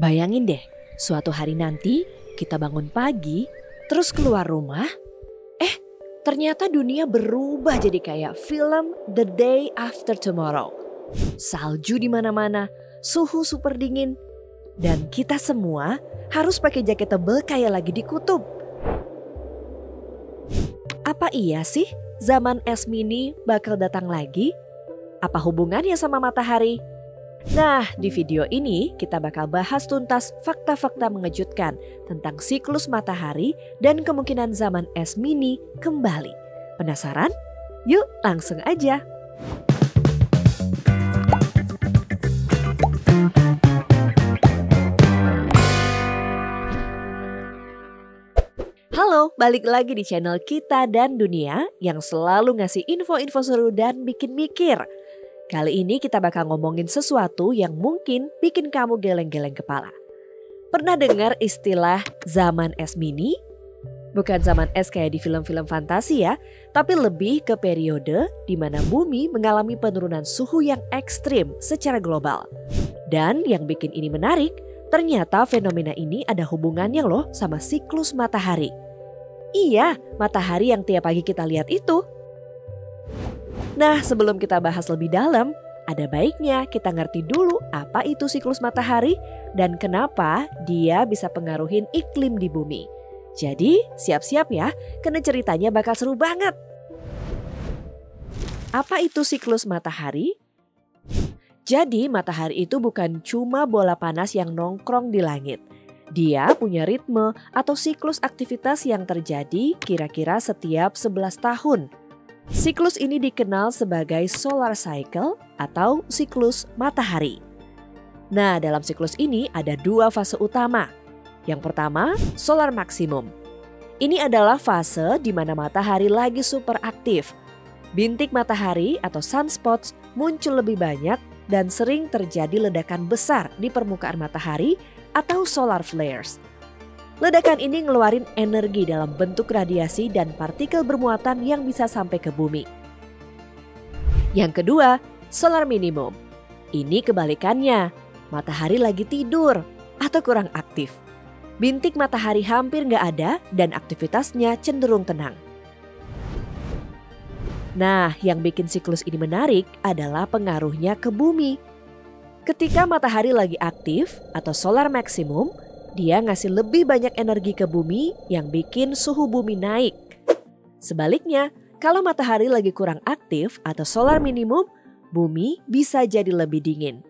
Bayangin deh, suatu hari nanti kita bangun pagi, terus keluar rumah, ternyata dunia berubah jadi kayak film The Day After Tomorrow. Salju di mana-mana, suhu super dingin, dan kita semua harus pakai jaket tebal kayak lagi di kutub. Apa iya sih zaman es mini bakal datang lagi? Apa hubungannya sama matahari? Nah, di video ini kita bakal bahas tuntas fakta-fakta mengejutkan tentang siklus matahari dan kemungkinan zaman es mini kembali. Penasaran? Yuk langsung aja. Halo, balik lagi di channel Kita dan Dunia yang selalu ngasih info-info seru dan bikin mikir. Kali ini kita bakal ngomongin sesuatu yang mungkin bikin kamu geleng-geleng kepala. Pernah dengar istilah zaman es mini? Bukan zaman es kayak di film-film fantasi ya, tapi lebih ke periode di mana bumi mengalami penurunan suhu yang ekstrim secara global. Dan yang bikin ini menarik, ternyata fenomena ini ada hubungannya loh sama siklus matahari. Iya, matahari yang tiap pagi kita lihat itu. Nah, sebelum kita bahas lebih dalam, ada baiknya kita ngerti dulu apa itu siklus matahari dan kenapa dia bisa pengaruhin iklim di bumi. Jadi, siap-siap ya, karena ceritanya bakal seru banget. Apa itu siklus matahari? Jadi, matahari itu bukan cuma bola panas yang nongkrong di langit. Dia punya ritme atau siklus aktivitas yang terjadi kira-kira setiap 11 tahun. Siklus ini dikenal sebagai solar cycle atau siklus matahari. Nah, dalam siklus ini ada dua fase utama. Yang pertama, solar maximum. Ini adalah fase di mana matahari lagi super aktif. Bintik matahari atau sunspots muncul lebih banyak dan sering terjadi ledakan besar di permukaan matahari atau solar flares. Ledakan ini ngeluarin energi dalam bentuk radiasi dan partikel bermuatan yang bisa sampai ke bumi. Yang kedua, solar minimum. Ini kebalikannya, matahari lagi tidur atau kurang aktif. Bintik matahari hampir nggak ada dan aktivitasnya cenderung tenang. Nah, yang bikin siklus ini menarik adalah pengaruhnya ke bumi. Ketika matahari lagi aktif atau solar maximum, dia ngasih lebih banyak energi ke bumi yang bikin suhu bumi naik. Sebaliknya, kalau matahari lagi kurang aktif atau solar minimum, bumi bisa jadi lebih dingin.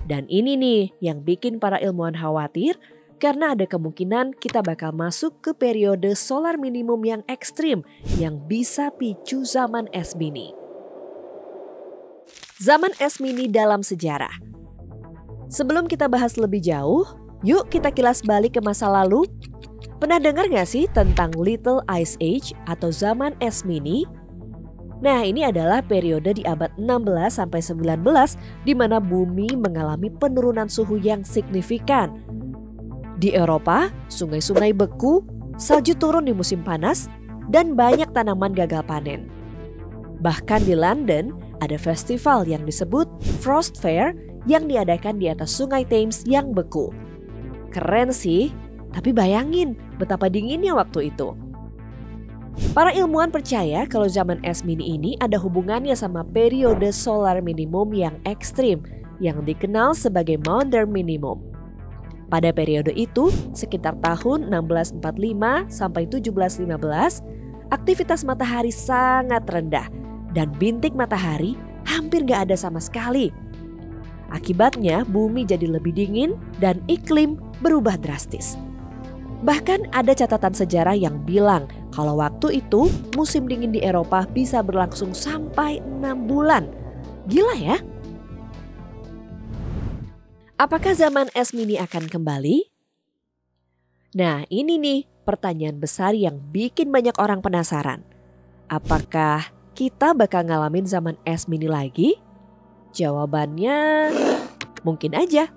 Dan ini nih yang bikin para ilmuwan khawatir karena ada kemungkinan kita bakal masuk ke periode solar minimum yang ekstrim yang bisa picu zaman es mini. Zaman es mini dalam sejarah. Sebelum kita bahas lebih jauh, yuk kita kilas balik ke masa lalu. Pernah dengar gak sih tentang Little Ice Age atau zaman es mini? Nah, ini adalah periode di abad 16 sampai 19 di mana bumi mengalami penurunan suhu yang signifikan. Di Eropa, sungai-sungai beku, salju turun di musim panas, dan banyak tanaman gagal panen. Bahkan di London ada festival yang disebut Frost Fair yang diadakan di atas sungai Thames yang beku. Keren sih, tapi bayangin betapa dinginnya waktu itu. Para ilmuwan percaya kalau zaman es mini ini ada hubungannya sama periode solar minimum yang ekstrim yang dikenal sebagai modern minimum. Pada periode itu, sekitar tahun 1645 sampai 1715, aktivitas matahari sangat rendah dan bintik matahari hampir gak ada sama sekali. Akibatnya bumi jadi lebih dingin dan iklim berubah drastis. Bahkan ada catatan sejarah yang bilang kalau waktu itu musim dingin di Eropa bisa berlangsung sampai 6 bulan. Gila ya? Apakah zaman es mini akan kembali? Nah, ini nih pertanyaan besar yang bikin banyak orang penasaran. Apakah kita bakal ngalamin zaman es mini lagi? Jawabannya mungkin aja.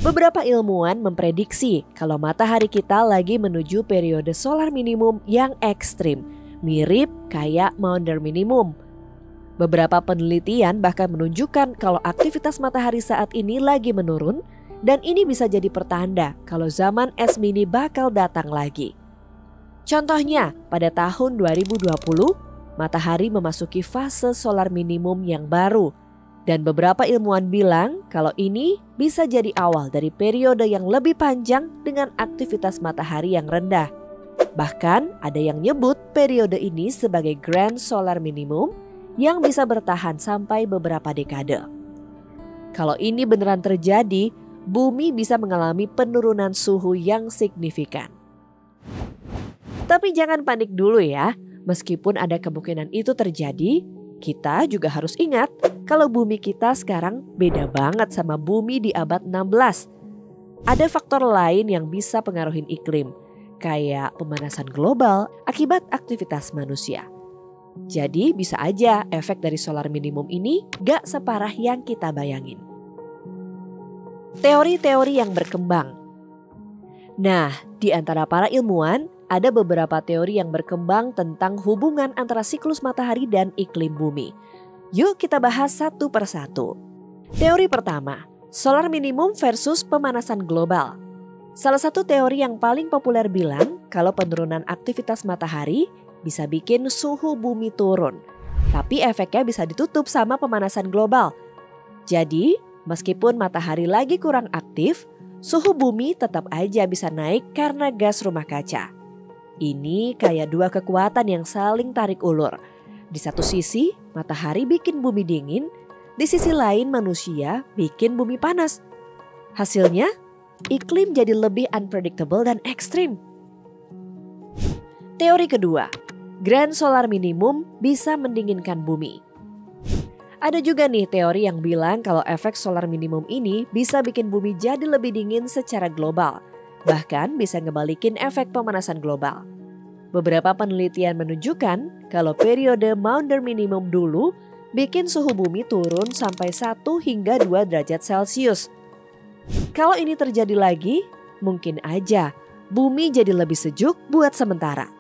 Beberapa ilmuwan memprediksi kalau matahari kita lagi menuju periode solar minimum yang ekstrim, mirip kayak modern minimum. Beberapa penelitian bahkan menunjukkan kalau aktivitas matahari saat ini lagi menurun Dan ini bisa jadi pertanda kalau zaman es mini bakal datang lagi. Contohnya, pada tahun 2020, matahari memasuki fase solar minimum yang baru. Dan beberapa ilmuwan bilang kalau ini bisa jadi awal dari periode yang lebih panjang dengan aktivitas matahari yang rendah. Bahkan ada yang nyebut periode ini sebagai Grand Solar Minimum yang bisa bertahan sampai beberapa dekade. Kalau ini beneran terjadi, bumi bisa mengalami penurunan suhu yang signifikan. Tapi jangan panik dulu ya, meskipun ada kemungkinan itu terjadi, kita juga harus ingat kalau bumi kita sekarang beda banget sama bumi di abad 16. Ada faktor lain yang bisa pengaruhin iklim, kayak pemanasan global akibat aktivitas manusia. Jadi bisa aja efek dari solar minimum ini gak separah yang kita bayangin. Teori-teori yang berkembang. Nah, di antara para ilmuwan, ada beberapa teori yang berkembang tentang hubungan antara siklus matahari dan iklim bumi. Yuk kita bahas satu persatu. Teori pertama, solar minimum versus pemanasan global. Salah satu teori yang paling populer bilang kalau penurunan aktivitas matahari bisa bikin suhu bumi turun. Tapi efeknya bisa ditutup sama pemanasan global. Jadi, meskipun matahari lagi kurang aktif, suhu bumi tetap aja bisa naik karena gas rumah kaca. Ini kayak dua kekuatan yang saling tarik ulur. Di satu sisi, matahari bikin bumi dingin, di sisi lain manusia bikin bumi panas. Hasilnya, iklim jadi lebih unpredictable dan ekstrim. Teori kedua, Grand Solar Minimum bisa mendinginkan bumi. Ada juga nih teori yang bilang kalau efek solar minimum ini bisa bikin bumi jadi lebih dingin secara global. Bahkan bisa ngebalikin efek pemanasan global. Beberapa penelitian menunjukkan kalau periode Maunder minimum dulu bikin suhu bumi turun sampai 1 hingga 2 derajat Celcius. Kalau ini terjadi lagi, mungkin aja bumi jadi lebih sejuk buat sementara.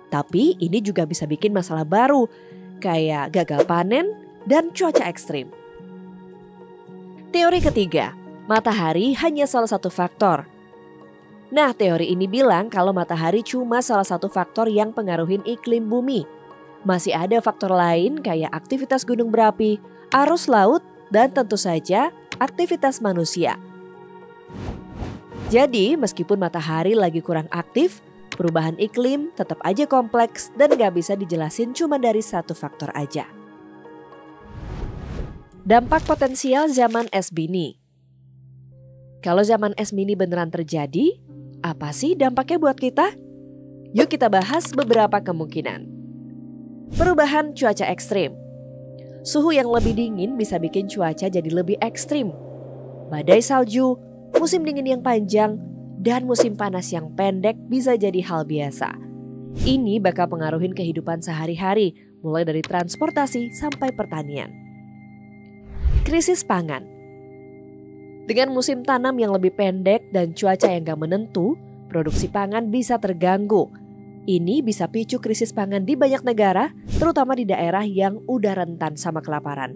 Tapi ini juga bisa bikin masalah baru, kayak gagal panen dan cuaca ekstrim. Teori ketiga, matahari hanya salah satu faktor. Nah, teori ini bilang kalau matahari cuma salah satu faktor yang pengaruhin iklim bumi. Masih ada faktor lain kayak aktivitas gunung berapi, arus laut, dan tentu saja aktivitas manusia. Jadi, meskipun matahari lagi kurang aktif, perubahan iklim tetap aja kompleks dan gak bisa dijelasin cuma dari satu faktor aja. Dampak potensial zaman es mini. Kalau zaman es mini beneran terjadi, apa sih dampaknya buat kita? Yuk kita bahas beberapa kemungkinan. Perubahan cuaca ekstrim. Suhu yang lebih dingin bisa bikin cuaca jadi lebih ekstrim. Badai salju, musim dingin yang panjang, dan musim panas yang pendek bisa jadi hal biasa. Ini bakal pengaruhin kehidupan sehari-hari, mulai dari transportasi sampai pertanian. Krisis pangan. Dengan musim tanam yang lebih pendek dan cuaca yang gak menentu, produksi pangan bisa terganggu. Ini bisa picu krisis pangan di banyak negara, terutama di daerah yang udah rentan sama kelaparan.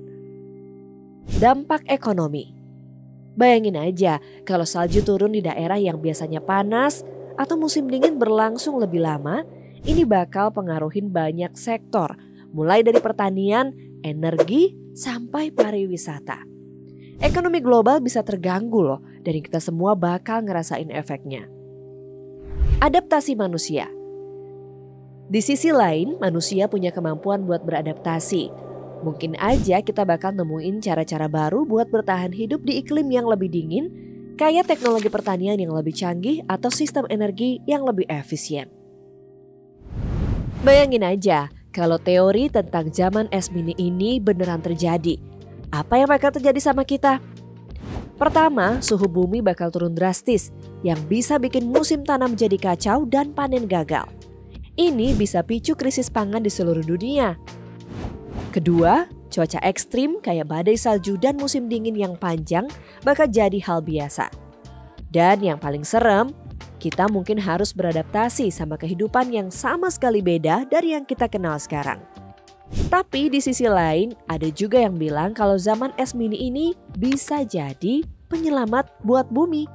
Dampak ekonomi. Bayangin aja kalau salju turun di daerah yang biasanya panas atau musim dingin berlangsung lebih lama, ini bakal pengaruhin banyak sektor, mulai dari pertanian, energi, sampai pariwisata. Ekonomi global bisa terganggu loh, dan kita semua bakal ngerasain efeknya. Adaptasi manusia. Di sisi lain, manusia punya kemampuan buat beradaptasi. Mungkin aja kita bakal nemuin cara-cara baru buat bertahan hidup di iklim yang lebih dingin, kayak teknologi pertanian yang lebih canggih atau sistem energi yang lebih efisien. Bayangin aja, kalau teori tentang zaman es mini ini beneran terjadi, apa yang bakal terjadi sama kita? Pertama, suhu bumi bakal turun drastis, yang bisa bikin musim tanam jadi kacau dan panen gagal. Ini bisa picu krisis pangan di seluruh dunia. Kedua, cuaca ekstrim kayak badai salju dan musim dingin yang panjang bakal jadi hal biasa. Dan yang paling serem, kita mungkin harus beradaptasi sama kehidupan yang sama sekali beda dari yang kita kenal sekarang. Tapi di sisi lain, ada juga yang bilang kalau zaman es mini ini bisa jadi penyelamat buat bumi.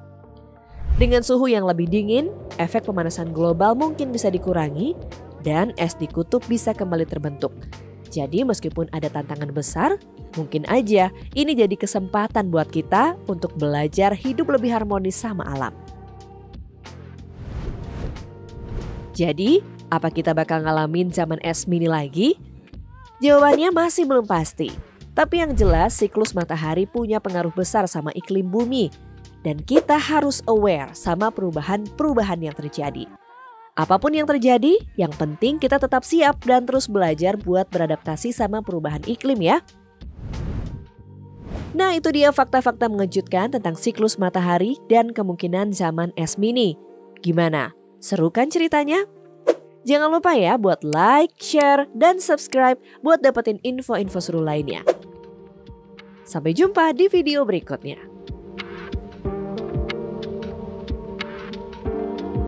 Dengan suhu yang lebih dingin, efek pemanasan global mungkin bisa dikurangi dan es di kutub bisa kembali terbentuk. Jadi meskipun ada tantangan besar, mungkin aja ini jadi kesempatan buat kita untuk belajar hidup lebih harmonis sama alam. Jadi, apa kita bakal ngalamin zaman es mini lagi? Jawabannya masih belum pasti. Tapi yang jelas siklus matahari punya pengaruh besar sama iklim bumi. Dan kita harus aware sama perubahan-perubahan yang terjadi. Apapun yang terjadi, yang penting kita tetap siap dan terus belajar buat beradaptasi sama perubahan iklim ya. Nah, itu dia fakta-fakta mengejutkan tentang siklus matahari dan kemungkinan zaman es mini. Gimana? Seru kan ceritanya? Jangan lupa ya buat like, share, dan subscribe buat dapetin info-info seru lainnya. Sampai jumpa di video berikutnya.